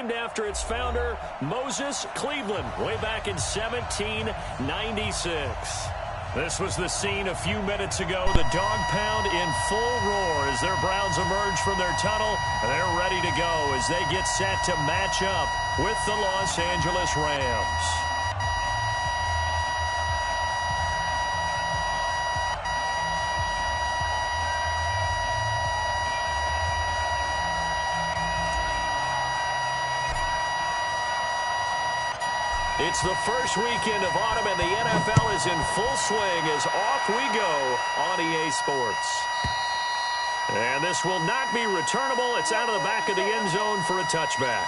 named after its founder, Moses Cleveland, way back in 1796. This was the scene a few minutes ago. The dog pound in full roar as their Browns emerge from their tunnel. They're ready to go as they get set to match up with the Los Angeles Rams. It's the first weekend of autumn, and the NFL is in full swing as off we go on EA Sports. And this will not be returnable. It's out of the back of the end zone for a touchback.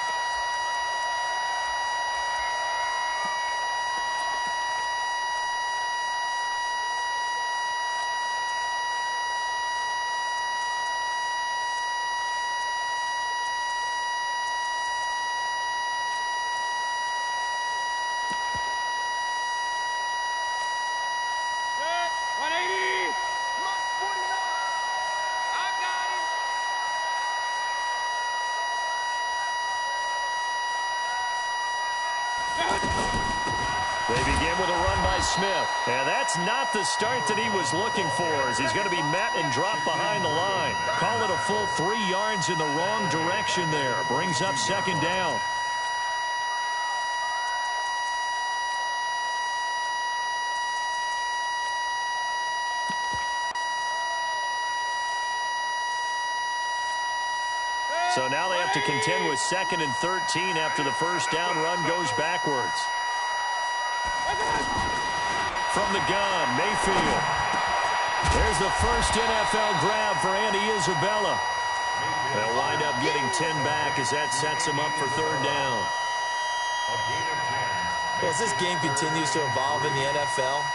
They begin with a run by Smith. And that's not the start that he was looking for, as he's going to be met and dropped behind the line. Call it a full 3 yards in the wrong direction there. Brings up second down. So now they have to contend with 2nd and 13 after the first down run goes backwards. From the gun, Mayfield. There's the first NFL grab for Andy Isabella. They'll wind up getting 10 back as that sets them up for third down. Well, as this game continues to evolve in the NFL,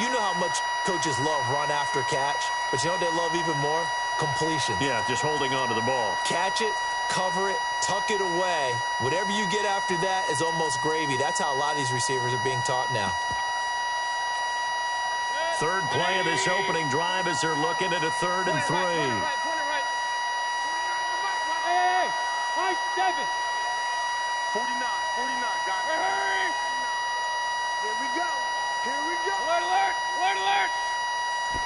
you know how much coaches love run after catch, but you know what they love even more? Completion. Yeah, just holding on to the ball. Catch it, cover it, tuck it away. Whatever you get after that is almost gravy. That's how a lot of these receivers are being taught now. Third play of this opening drive as they're looking at a 3rd and 3. Hey, 7. 49, got it. Hurry! Here we go. Alert!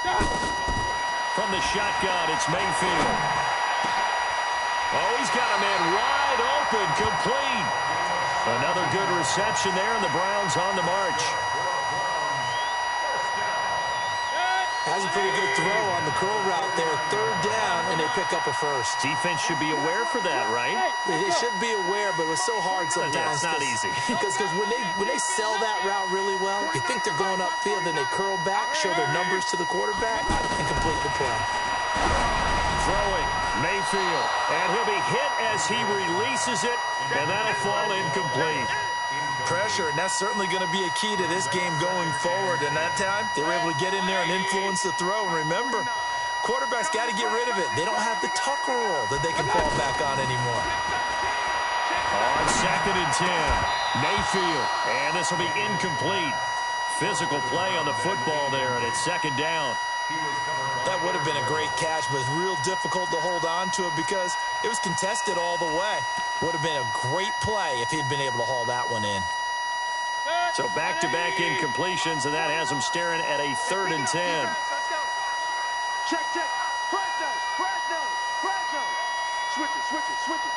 Stop! From the shotgun, it's Mayfield. Oh, he's got a man wide open, complete. Another good reception there, and the Browns on the march. Has a pretty good throw on the curl route there. 3rd down, and they pick up a first. Defense should be aware for that, right? They should be aware, but it was so hard sometimes. Yeah, it's not easy. Because when they sell that route really well, you think they're going upfield, then they curl back, show their numbers to the quarterback, and complete the play. Throwing, Mayfield. And he'll be hit as he releases it, and that'll fall incomplete. Pressure, and that's certainly going to be a key to this game going forward. And that time, they were able to get in there and influence the throw. And remember, quarterbacks got to get rid of it. They don't have the tucker roll that they can fall back on anymore. On 2nd and 10, Mayfield. And this will be incomplete. Physical play on the football there, and it's 2nd down. That would have been a great catch, but it's real difficult to hold on to it because it was contested all the way. Would have been a great play if he'd been able to haul that one in. So back-to-back incompletions, and that has them staring at a 3rd and 10. Check. Fresno. Switch it.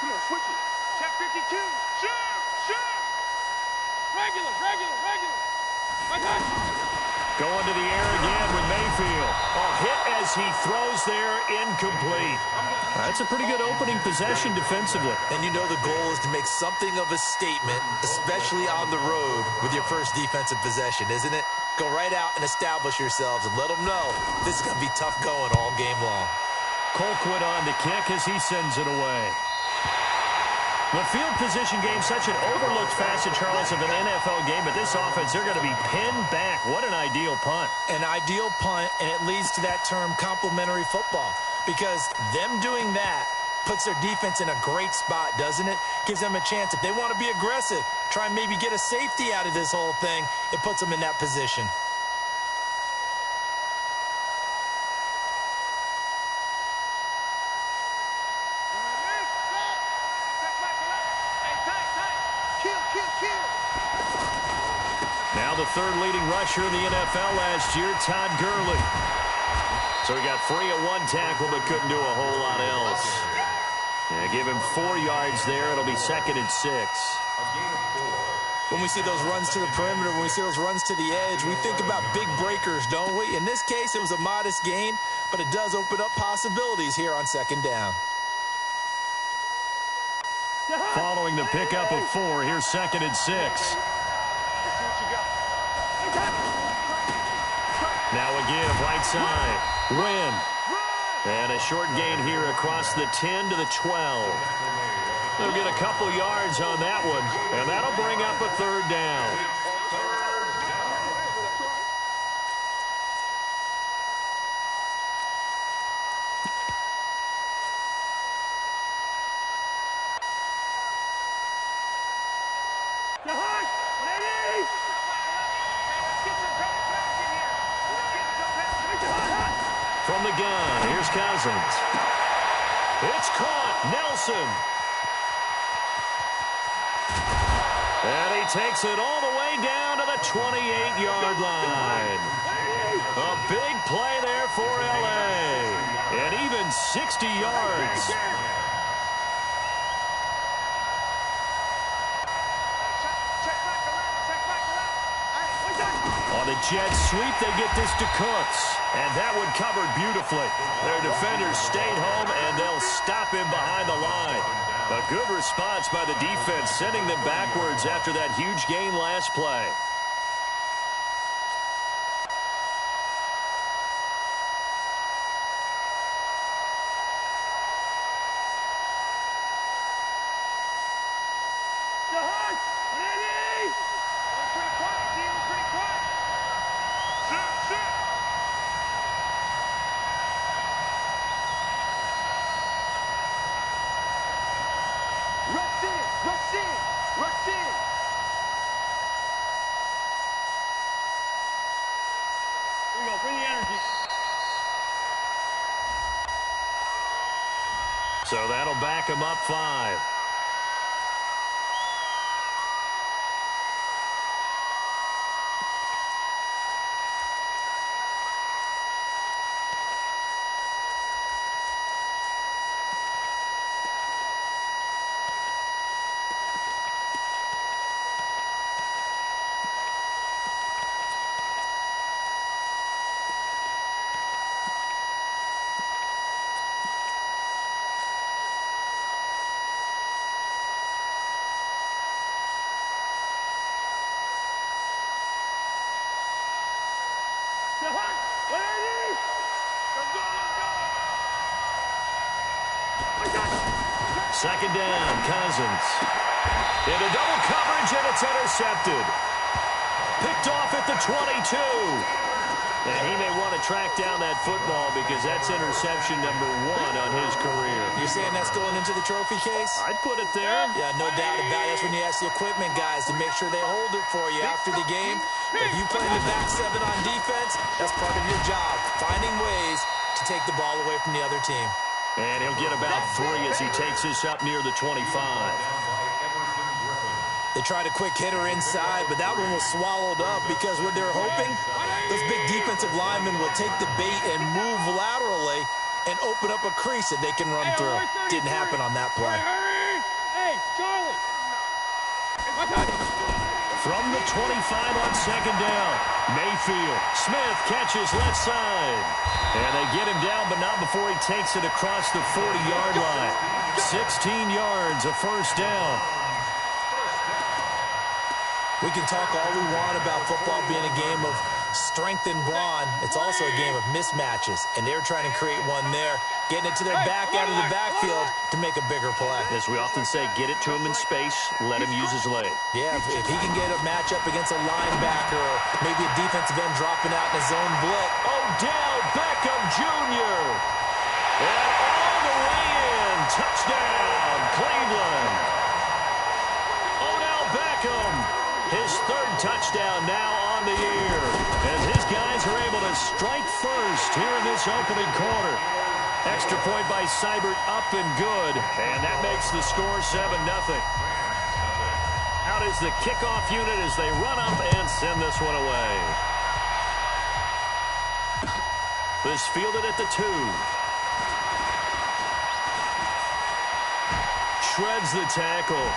Come on, switch it. Check 52. Shoot. Regular. Going to the air again with Mayfield. A hit as he throws there, incomplete. That's a pretty good opening possession defensively. And you know the goal is to make something of a statement, especially on the road with your first defensive possession, isn't it? Go right out and establish yourselves and let them know this is going to be tough going all game long. Colquitt on the kick as he sends it away. The field position game, such an overlooked facet, Charles, of an NFL game, but this offense, they're going to be pinned back. What an ideal punt. An ideal punt, and it leads to that term complementary football, because them doing that puts their defense in a great spot, doesn't it? Gives them a chance. If they want to be aggressive, try and maybe get a safety out of this whole thing, it puts them in that position. Hey, Now the third leading rusher in the NFL last year, Todd Gurley. So he got free of one tackle but couldn't do a whole lot else. Yeah, give him 4 yards there. It'll be 2nd and 6. When we see those runs to the perimeter, when we see those runs to the edge, we think about big breakers, don't we? In this case, it was a modest gain, but it does open up possibilities here on 2nd down. Following the pickup of 4, here's 2nd and 6. Now again, right side. Win. And a short gain here across the 10 to the 12. They'll get a couple yards on that one, and that'll bring up a 3rd down. From the gun, here's Cousins. It's caught. Nelson. And he takes it all the way down to the 28-yard line. A big play there for L.A. And even 60 yards. On the jet sweep, they get this to Cooks. And that one covered beautifully. Their defenders stayed home, and they'll stop him behind the line. A good response by the defense, sending them backwards after that huge gain last play. So that'll back him up 5. Second down, Cousins. Into double coverage, and it's intercepted. Picked off at the 22. And he may want to track down that football because that's interception number 1 on his career. You're saying that's going into the trophy case? I'd put it there. Yeah, no doubt about it. That's when you ask the equipment guys to make sure they hold it for you after the game. But if you play in the back 7 on defense, that's part of your job, finding ways to take the ball away from the other team. And he'll get about 3 as he takes this up near the 25. They tried a quick hitter inside, but that one was swallowed up because what they're hoping, those big defensive linemen will take the bait and move laterally and open up a crease that they can run through. Didn't happen on that play. Hey, Charlie. From the 25 on second down, Mayfield. Smith catches left side. And they get him down, but not before he takes it across the 40-yard line. 16 yards, a first down. We can talk all we want about football being a game of strength and brawn. It's also a game of mismatches, and they're trying to create one there, getting it to their back out of the backfield to make a bigger play. As we often say, get it to him in space, let him use his leg. Yeah, if he can get a matchup against a linebacker or maybe a defensive end dropping out in his zone blitz. Odell Beckham Jr. And all the way in. Touchdown, Cleveland. Odell Beckham. His 3rd touchdown now on the year as his guys are able to strike first here in this opening quarter. Extra point by Seibert up and good, and that makes the score 7-0. Out is is the kickoff unit as they run up and send this one away. This fielded at the 2. Shreds the tackle.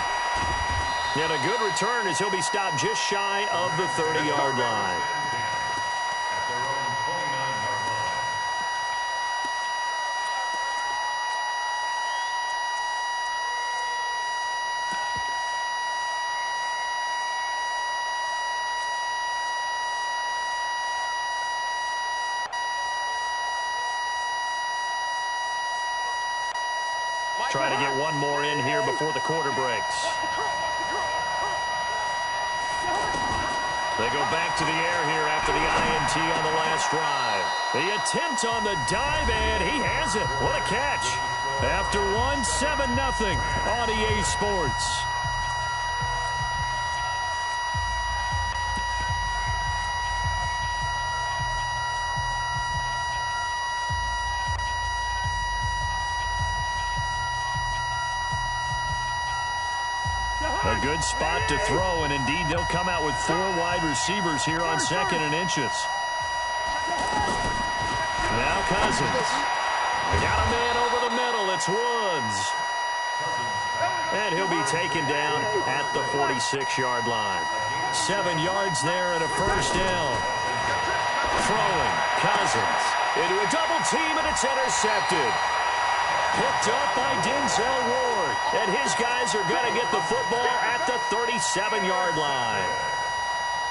And a good return as he'll be stopped just shy of the 30-yard line. Try to get one more in here before the quarter breaks. They go back to the air here after the INT on the last drive. The attempt on the dive, and he has it. What a catch. After one, 7-0 on EA Sports. A good spot to throw, and indeed they'll come out with 4 wide receivers here on 2nd and inches. Now Cousins. They got a man over the middle. It's Woods. And he'll be taken down at the 46-yard line. 7 yards there and a first down. Throwing. Cousins into a double team, and it's intercepted. Picked up by Denzel Ward. And his guys are going to get the football at the 37-yard line.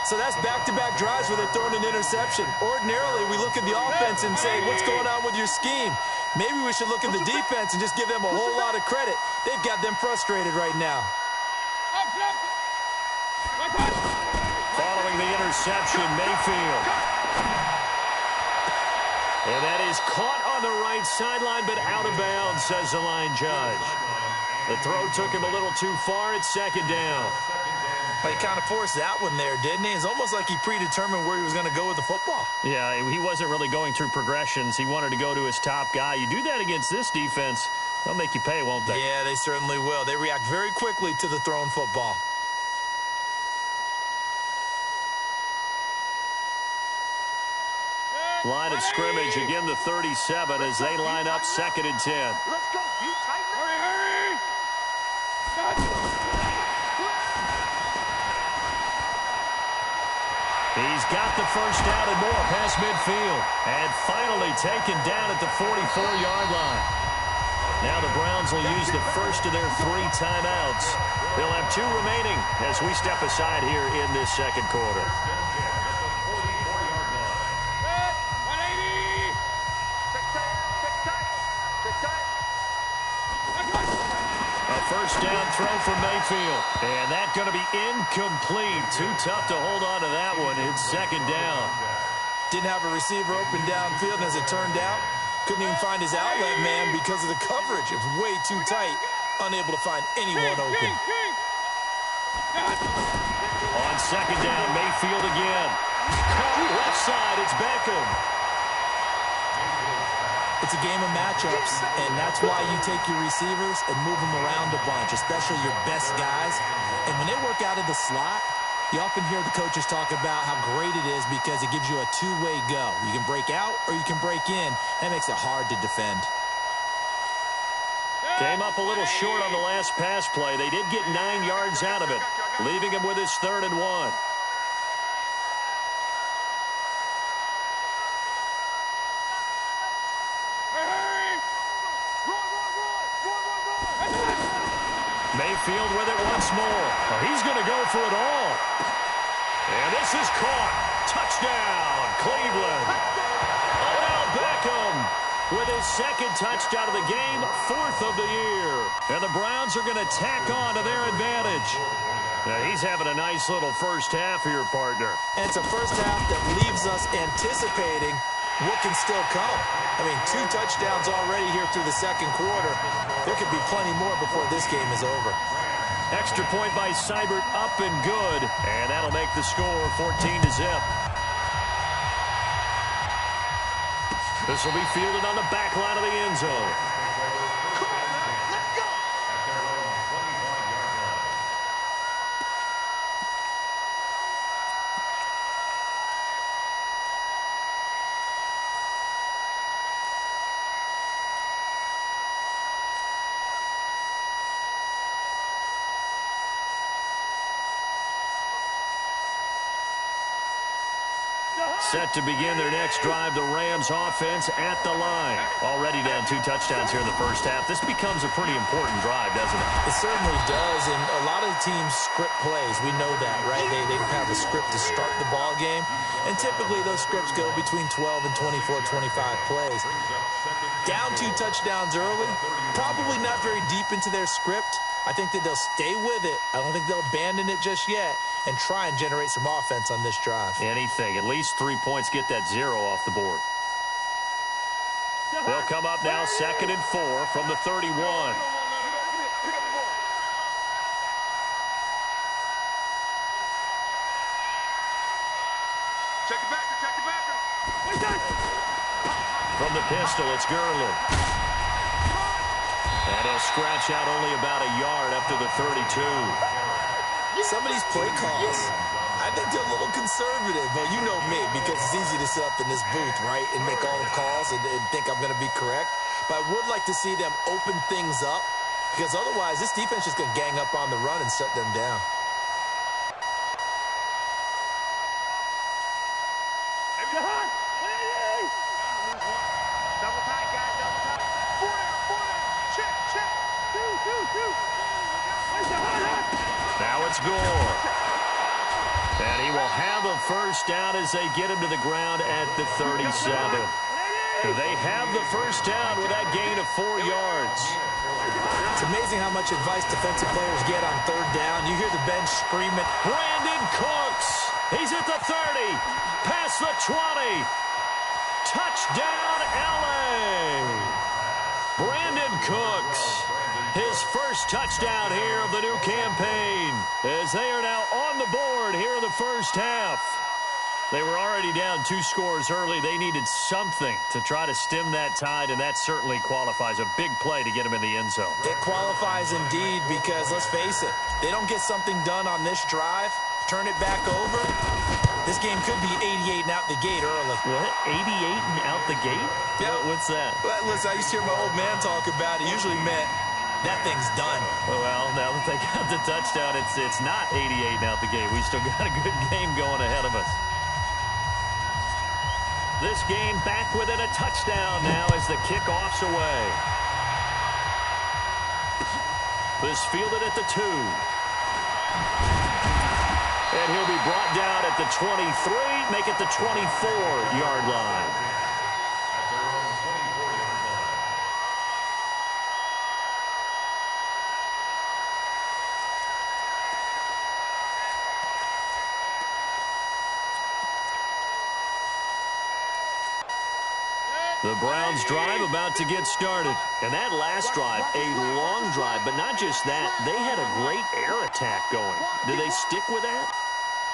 So that's back-to-back drives where they're throwing an interception. Ordinarily, we look at the offense and say, what's going on with your scheme? Maybe we should look at the defense and just give them a whole lot of credit. They've got them frustrated right now. Following the interception, Mayfield. And that is caught on the right sideline, but out of bounds, says the line judge. The throw took him a little too far. It's 2nd down. Well, he kind of forced that one there, didn't he? It's almost like he predetermined where he was going to go with the football. Yeah, he wasn't really going through progressions. He wanted to go to his top guy. You do that against this defense, they'll make you pay, won't they? Yeah, they certainly will. They react very quickly to the thrown football. Line of scrimmage, again the 37 as they line up 2nd and 10. Let's go. You tighten it. Hurry! He's got the first down and more past midfield. And finally taken down at the 44-yard line. Now the Browns will use the first of their 3 timeouts. They'll have 2 remaining as we step aside here in this 2nd quarter. First down throw for Mayfield. And that's going to be incomplete. Too tough to hold on to that one. It's 2nd down. Didn't have a receiver open downfield, and as it turned out, couldn't even find his outlet man because of the coverage. It was way too tight. Unable to find anyone open. On 2nd down, Mayfield again. Caught left side. It's Beckham. It's a game of matchups, and that's why you take your receivers and move them around a bunch, especially your best guys. And when they work out of the slot, you often hear the coaches talk about how great it is because it gives you a 2-way go. You can break out or you can break in. That makes it hard to defend. Came up a little short on the last pass play. They did get 9 yards out of it, leaving him with his 3rd and 1. Mayfield with it once more. Oh, he's going to go for it all. And this is caught. Touchdown, Cleveland. Odell Beckham with his 2nd touchdown of the game, 4th of the year. And the Browns are going to tack on to their advantage. Now, he's having a nice little first half here, partner. And it's a first half that leaves us anticipating what can still come. I mean, 2 touchdowns already here through the 2nd quarter. There could be plenty more before this game is over. Extra point by Seibert, up and good. And that'll make the score 14-0. This will be fielded on the back line of the end zone. Set to begin their next drive, the Rams offense at the line. Already down 2 touchdowns here in the first half. This becomes a pretty important drive, doesn't it? It certainly does, and a lot of the teams script plays. We know that, right? They have a script to start the ball game, and typically those scripts go between 12 and 24, 25 plays. Down 2 touchdowns early, probably not very deep into their script. I think that they'll stay with it. I don't think they'll abandon it just yet and try and generate some offense on this drive. Anything. At least 3 points, get that 0 off the board. They'll come up now 2nd and 4 from the 31. Check it back. From the pistol, it's Gurley. And he'll scratch out only about a yard up to the 32. Some of these play calls, I think they're a little conservative. Well, you know me, because it's easy to sit up in this booth, right, and make all the calls and think I'm going to be correct. But I would like to see them open things up, because otherwise this defense is going to gang up on the run and shut them down. Double tight, guys, double tight. 4 down. Check. 2. Now it's Gore. And he will have a first down as they get him to the ground at the 37. They have the first down with that gain of 4 yards. It's amazing how much advice defensive players get on 3rd down. You hear the bench screaming. Brandon Cooks. He's at the 30. Past the 20. Touchdown, L.A. Brandon Cooks. His first touchdown here of the new campaign, as they are now on the board here in the first half. They were already down 2 scores early. They needed something to try to stem that tide, and that certainly qualifies. A big play to get him in the end zone. It qualifies indeed, because let's face it, they don't get something done on this drive, turn it back over, this game could be 88 and out the gate early. What? 88 and out the gate? Yeah. What's that? Well, listen, I used to hear my old man talk about it. Usually meant that thing's done. Well, now that they got the touchdown, it's not 88 out the gate. We still got a good game going ahead of us. This game back within a touchdown now as the kickoff's away. This fielded at the 2. And he'll be brought down at the 23, make it the 24-yard line. The Browns drive about to get started. And that last drive, a long drive, but not just that, they had a great air attack going. Do they stick with that?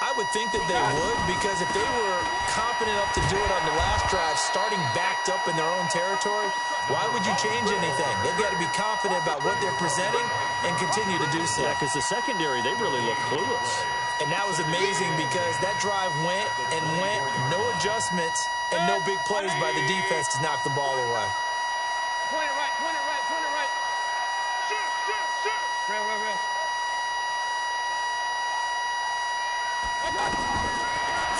I would think that they would, because if they were confident enough to do it on the last drive, starting backed up in their own territory, why would you change anything? They've got to be confident about what they're presenting and continue to do so. Yeah, because the secondary, they really look clueless. And that was amazing, because that drive went and went, no adjustments, and no big plays by the defense to knock the ball away. Point it right. Shoot. Real.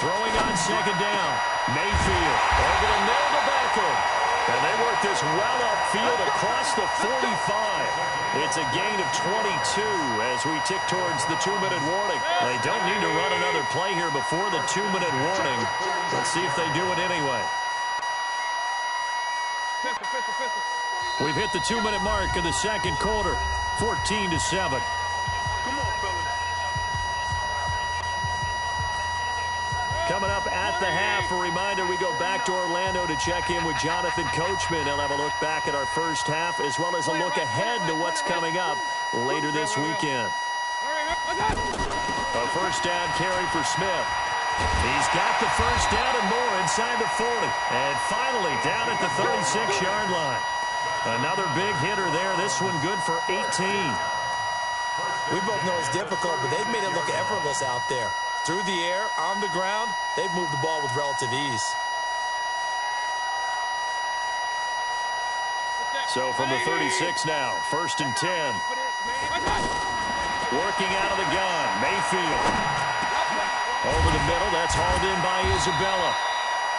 Throwing on 2nd down. Mayfield over the middle to Beckham. And they work this well upfield across the 45. It's a gain of 22 as we tick towards the 2-minute warning. They don't need to run another play here before the 2-minute warning. Let's see if they do it anyway. We've hit the 2-minute mark of the second quarter. 14-7. Come on, fellas. Coming up at the half, a reminder, we go back to Orlando to check in with Jonathan Coachman. He'll have a look back at our first half, as well as a look ahead to what's coming up later this weekend. A first down carry for Smith. He's got the first down and more inside the 40. And finally down at the 36-yard line. Another big hitter there. This one good for 18. We both know it's difficult, but they've made it look effortless out there. Through the air, on the ground, they've moved the ball with relative ease. So from the 36 now, 1st and 10. Working out of the gun, Mayfield. Over the middle, that's hauled in by Isabella.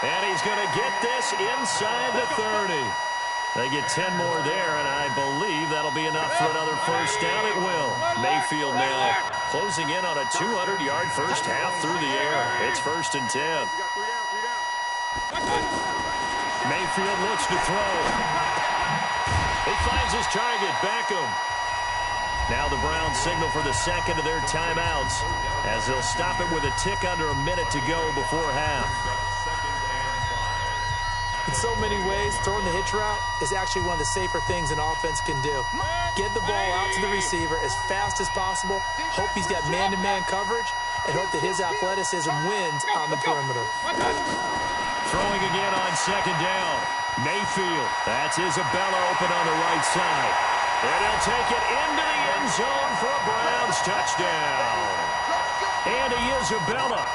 And he's going to get this inside the 30. They get 10 more there, and I believe that'll be enough for another first down. It will. Mayfield now closing in on a 200-yard first half through the air. It's 1st and 10. Mayfield looks to throw. He finds his target, Beckham. Now the Browns signal for the second of their timeouts as they'll stop it with a tick under a minute to go before half. In so many ways, throwing the hitch route is actually one of the safer things an offense can do. Get the ball out to the receiver as fast as possible, hope he's got man-to-man coverage, and hope that his athleticism wins on the perimeter. Throwing again on second down. Mayfield. That's Isabella open on the right side. And he'll take it into the end zone for a Browns touchdown. Andy Isabella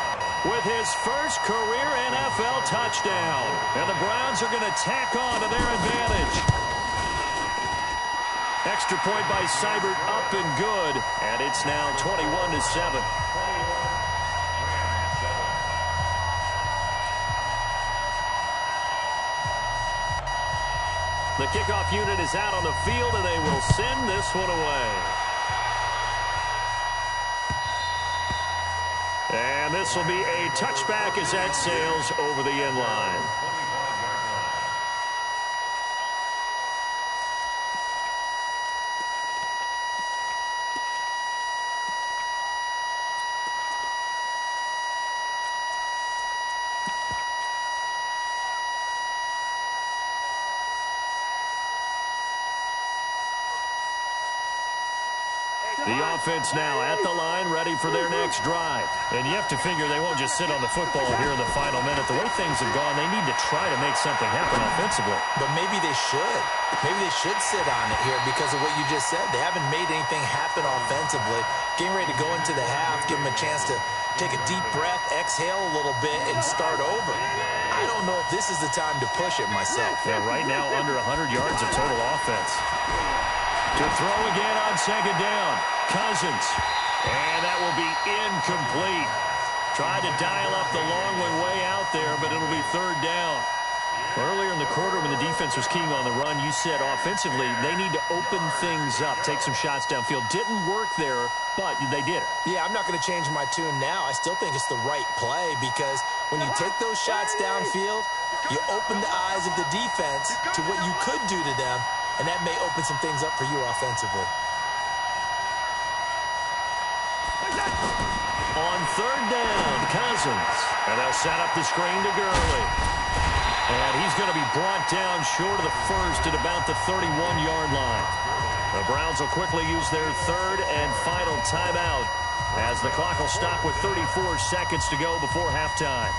with his first career NFL touchdown. And the Browns are going to tack on to their advantage. Extra point by Seibert up and good. And it's now 21-7. The kickoff unit is out on the field, and they will send this one away. And this will be a touchback as that sails over the end line. The offense now at the line, ready for their next drive. And you have to figure they won't just sit on the football here in the final minute. The way things have gone, they need to try to make something happen offensively. But maybe they should. Maybe they should sit on it here because of what you just said. They haven't made anything happen offensively. Getting ready to go into the half, give them a chance to take a deep breath, exhale a little bit, and start over. I don't know if this is the time to push it myself. Yeah, right now under 100 yards of total offense. To throw again on second down. Cousins. And that will be incomplete. Tried to dial up the long one way out there, but it'll be third down. Earlier in the quarter when the defense was keying on the run, you said offensively they need to open things up, take some shots downfield. Didn't work there, but they did it. Yeah, I'm not going to change my tune now. I still think it's the right play because when you take those shots downfield, you open the eyes of the defense to what you could do to them, and that may open some things up for you offensively. On third down, Cousins. And they'll set up the screen to Gurley. And he's going to be brought down short of the first at about the 31-yard line. The Browns will quickly use their third and final timeout as the clock will stop with 34 seconds to go before halftime.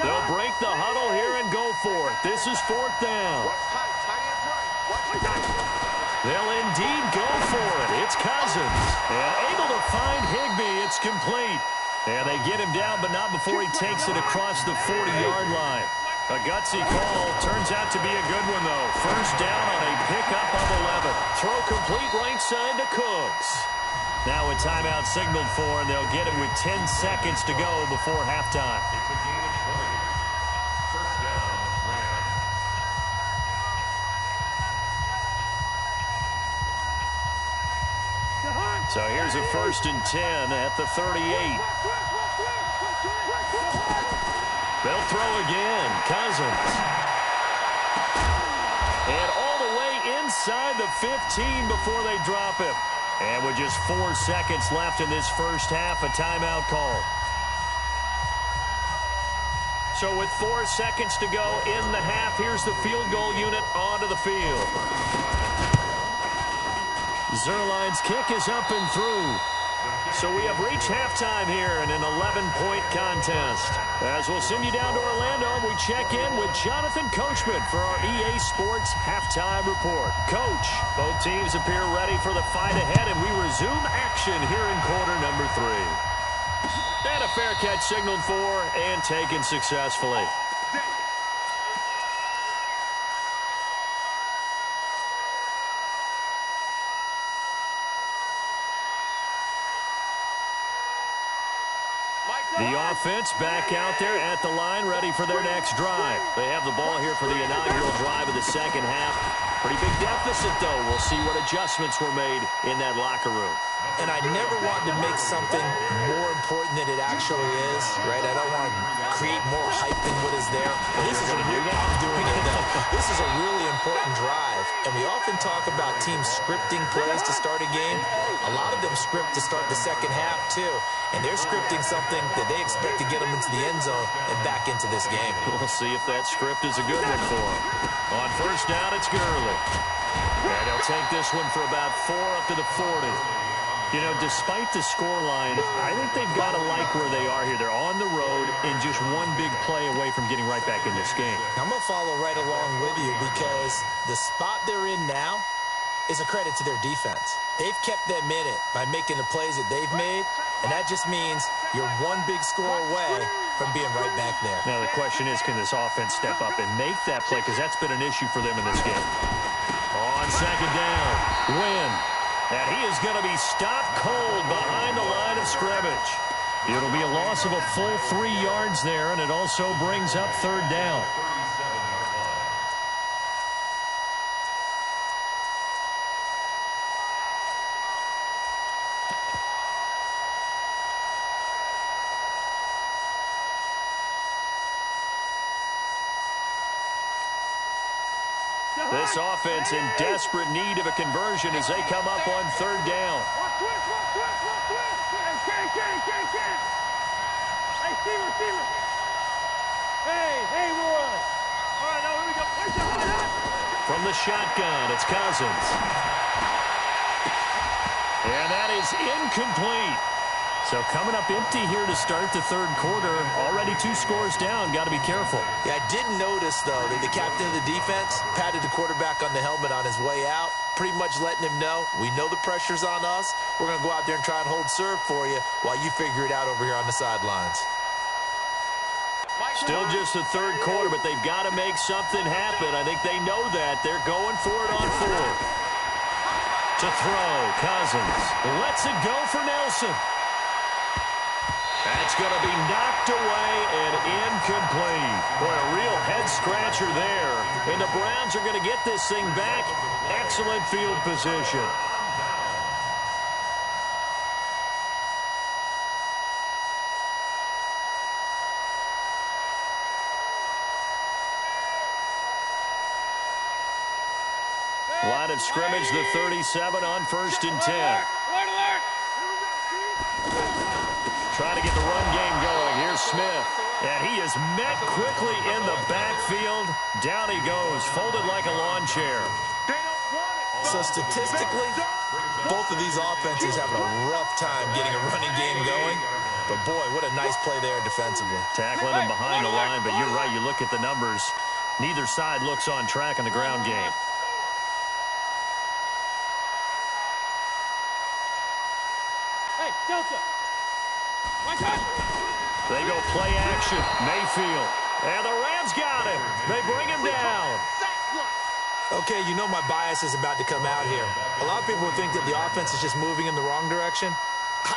They'll break the huddle here and go for it. This is fourth down. They'll indeed go for it. It's Cousins. And able to find Higbee. It's complete. And they get him down, but not before he takes it across the 40-yard line. A gutsy call. Turns out to be a good one, though. First down on a pickup of 11. Throw complete right side to Cooks. Now a timeout signaled for, and they'll get it with 10 seconds to go before halftime. So here's a 1st and 10 at the 38. They'll throw again. Cousins. And all the way inside the 15 before they drop him. And with just 4 seconds left in this first half, a timeout call. So with 4 seconds to go in the half, here's the field goal unit onto the field. Zerline's kick is up and through. So we have reached halftime here in an 11-point contest. As we'll send you down to Orlando, we check in with Jonathan Coachman for our EA Sports Halftime Report. Coach, both teams appear ready for the fight ahead, and we resume action here in quarter number 3. And a fair catch signaled for and taken successfully. The offense back out there at the line, ready for their next drive. They have the ball here for the inaugural drive of the second half. Pretty big deficit, though. We'll see what adjustments were made in that locker room. And I never want to make something more important than it actually is, right? I don't want to create more hype than what is there. This is I'm doing it, though. This is a really important drive. And we often talk about teams scripting plays to start a game. A lot of them script to start the second half, too. And they're scripting something that they expect to get them into the end zone and back into this game. We'll see if that script is a good one for them. On first down, it's Gurley. And he'll take this one for about 4 up to the 40. You know, despite the scoreline, I think they've got to like where they are here. They're on the road and just one big play away from getting right back in this game. I'm going to follow right along with you because the spot they're in now is a credit to their defense. They've kept them in it by making the plays that they've made, and that just means you're one big score away from being right back there. Now, the question is, can this offense step up and make that play? Because that's been an issue for them in this game. On second down, Wynn. And he is going to be stopped cold behind the line of scrimmage. It'll be a loss of a full 3 yards there, and it also brings up third down. This offense in desperate need of a conversion as they come up on third down. Hey, Steamer. Hey, we're on. All right, now here we go. From the shotgun, it's Cousins. And that is incomplete. So coming up empty here to start the third quarter. Already 2 scores down. Got to be careful. Yeah, I did notice, though, that the captain of the defense patted the quarterback on the helmet on his way out, pretty much letting him know, we know the pressure's on us. We're going to go out there and try and hold serve for you while you figure it out over here on the sidelines. Still just the third quarter, but they've got to make something happen. I think they know that. They're going for it on fourth. To throw, Cousins lets it go for Nelson. That's going to be knocked away and incomplete. Boy, a real head-scratcher there. And the Browns are going to get this thing back. Excellent field position. Line of scrimmage, the 37 on first and 10. Trying to get the run game going. Here's Smith. And he is met quickly in the backfield. Down he goes, folded like a lawn chair. So statistically, both of these offenses having a rough time getting a running game going. But, boy, what a nice play there defensively. Tackling him behind the line, but you're right. You look at the numbers. Neither side looks on track in the ground game. Hey, Delta. They go play action. Mayfield. And the Rams got him. They bring him down. Okay, you know my bias is about to come out here. A lot of people would think that the offense is just moving in the wrong direction.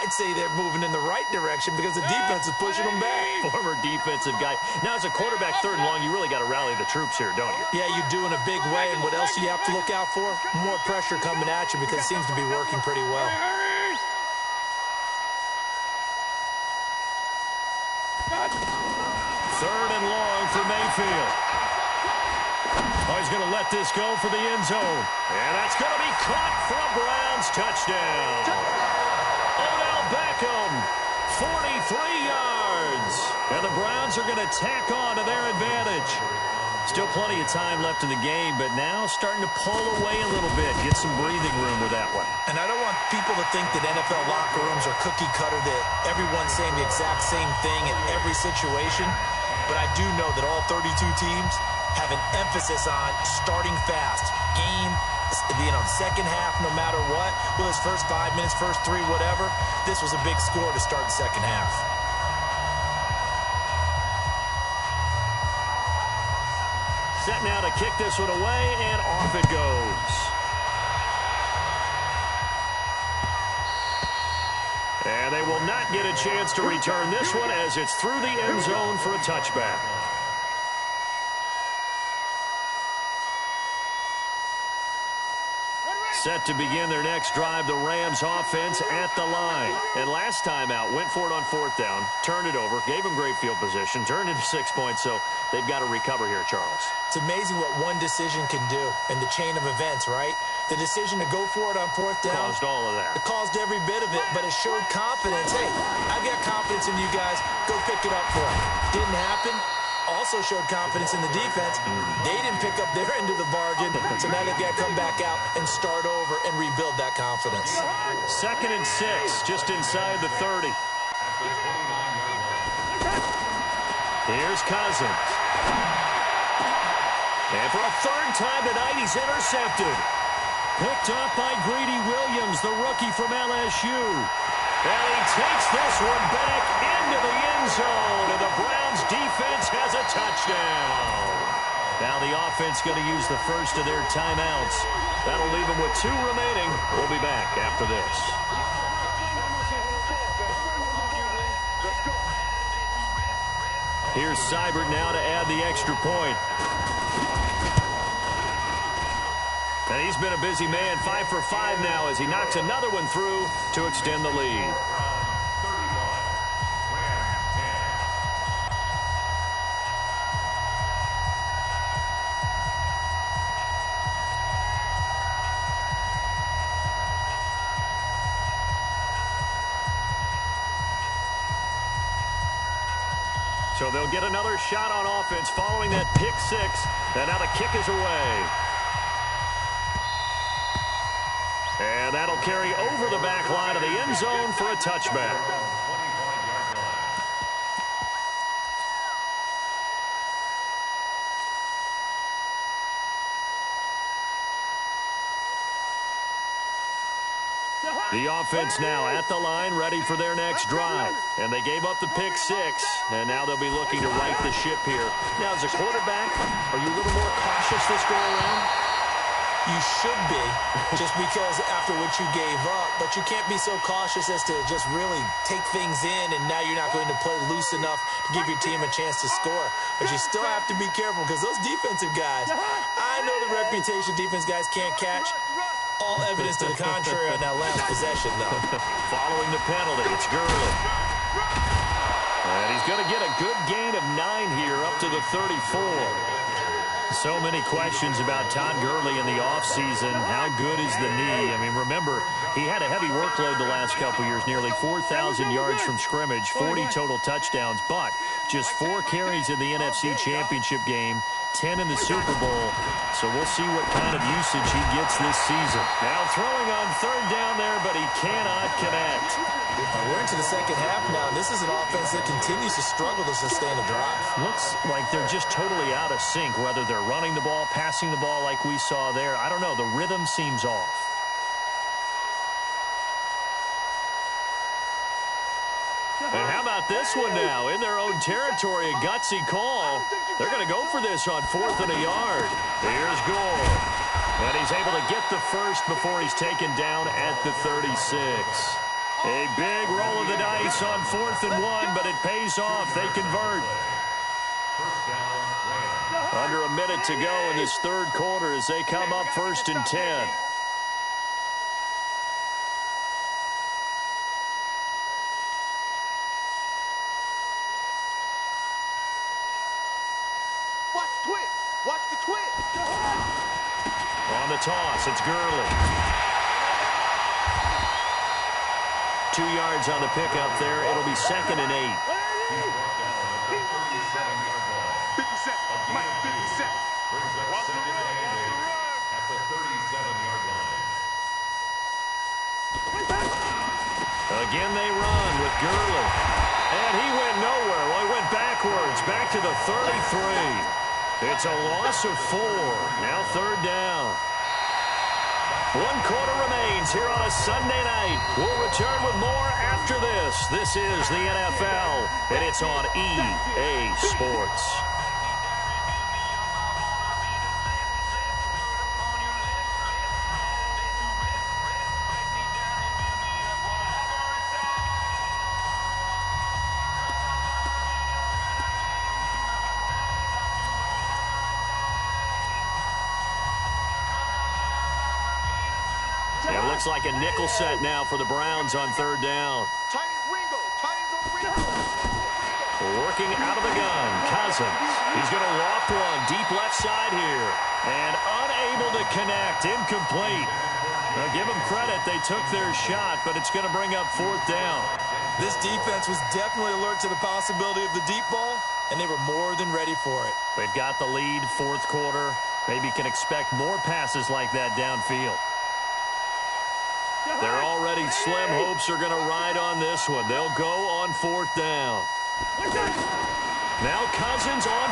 I'd say they're moving in the right direction because the defense is pushing them back. Former defensive guy. Now, as a quarterback, third and long, you really got to rally the troops here, don't you? Yeah, you do in a big way. And what else do you have to look out for? More pressure coming at you because it seems to be working pretty well. Third and long for Mayfield. Oh, he's going to let this go for the end zone. And that's going to be caught for a Browns touchdown. Odell Beckham, 43 yards. And the Browns are going to tack on to their advantage. Still plenty of time left in the game, but now starting to pull away a little bit. Get some breathing room with that one. And I don't want people to think that NFL locker rooms are cookie cutter, that everyone's saying the exact same thing in every situation. But I do know that all 32 teams have an emphasis on starting fast. Game, second half, no matter what. Whether it's first 5 minutes, first 3, whatever. This was a big score to start the second half. Set now to kick this one away, and off it goes. And they will not get a chance to return this one as it's through the end zone for a touchback. Set to begin their next drive, the Rams offense at the line. And last time out, went for it on fourth down, turned it over, gave them great field position, turned into 6 points, so they've got to recover here, Charles. It's amazing what one decision can do in the chain of events, right? The decision to go for it on fourth down caused all of that. It caused every bit of it, but it showed confidence. Hey, I've got confidence in you guys. Go pick it up for them. Didn't happen. Also showed confidence in the defense. They didn't pick up their end of the bargain, so now they've got to come back out and start over and rebuild that confidence. 2nd and 6, just inside the 30. Here's Cousins. And for a third time tonight, he's intercepted. Picked up by Greedy Williams, the rookie from LSU. And he takes this one back into the end zone, and the Browns defense has a touchdown. Now the offense going to use the first of their timeouts. That'll leave them with 2 remaining. We'll be back after this. Here's Seibert now to add the extra point. And he's been a busy man, 5 for 5 now as he knocks another one through to extend the lead. So they'll get another shot on offense following that pick 6. And now the kick is away. And that'll carry over the back line of the end zone for a touchback. The offense now at the line, ready for their next drive. And they gave up the pick 6, and now they'll be looking to right the ship here. Now, as a quarterback, are you a little more cautious this go around? You should be, just because after what you gave up. But you can't be so cautious as to just really take things in, and now you're not going to play loose enough to give your team a chance to score. But you still have to be careful because those defensive guys, I know the reputation defense guys can't catch. All evidence to the contrary on that last possession, though. Following the penalty, it's Gurley. And he's going to get a good gain of 9 here up to the 34. So many questions about Todd Gurley in the offseason. How good is the knee? I mean, remember, he had a heavy workload the last couple years, nearly 4,000 yards from scrimmage, 40 total touchdowns, but just 4 carries in the NFC Championship game, 10 in the Super Bowl. So we'll see what kind of usage he gets this season. Now throwing on third down there, but he cannot connect. We're into the second half now. This is an offense that continues to struggle to sustain a drive. Looks like they're just totally out of sync, whether they're running the ball, passing the ball like we saw there. I don't know. The rhythm seems off. And how about this one now? In their own territory, a gutsy call. They're going to go for this on 4th and a yard. Here's Gore. And he's able to get the first before he's taken down at the 36. A big roll of the dice on 4th and 1, but it pays off. They convert. Under a minute to go in this third quarter as they come up 1st and 10. Watch the twist. On the toss, it's Gurley. 2 yards on the pickup there. It'll be 2nd and 8. 57. Mike, 57. Watch the run. At the 37-yard line. Again they run with Gurley. And he went nowhere. Well, he went backwards, back to the 33. It's a loss of 4. Now third down. 1 quarter remains here on a Sunday night. We'll return with more after this. This is the NFL, and it's on EA Sports. It looks like a nickel set now for the Browns on third down. Tight end Ringo. Tight ends on Ringo. Working out of the gun, Cousins. He's going to loft one deep left side here. And unable to connect, incomplete. Now, give them credit, they took their shot, but it's going to bring up fourth down. This defense was definitely alert to the possibility of the deep ball, and they were more than ready for it. They've got the lead, fourth quarter. Maybe can expect more passes like that downfield. Their already slim hopes are going to ride on this one. They'll go on fourth down. Now Cousins on